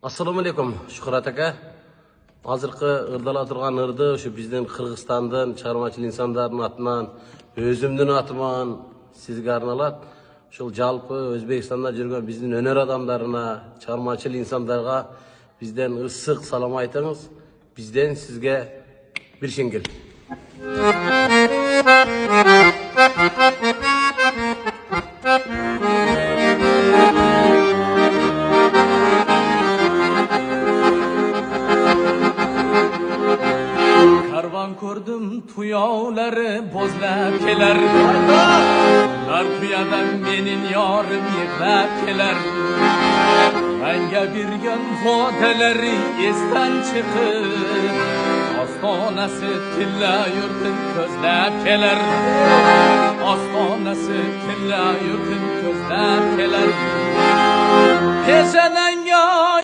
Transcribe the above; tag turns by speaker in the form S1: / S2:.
S1: Assalomu alaykum Shuhrat aka. Hozirgi ırdala turgan ırdı şu bizden Kırgızstan'dan çarmıhçı insanların atından, özümdün atman sizge arnalat. Şol jalpı Özbekistanda жүрген bizden öner adamlarına, çarmıhçı insanlarga bizden ısık salam aytыңыз. Bizden sizge bir şengel.
S2: Karvan ko'rdim tuyovlari bozlab kelar. Har tuyadan menin yorim yig'lab kelar. Menga bergan va'dalari esdan chiqib, ostonasi tilla yurtin ko'zlab kelar. Ostonasi tilla yurtin ko'zlab kelar. Peshananga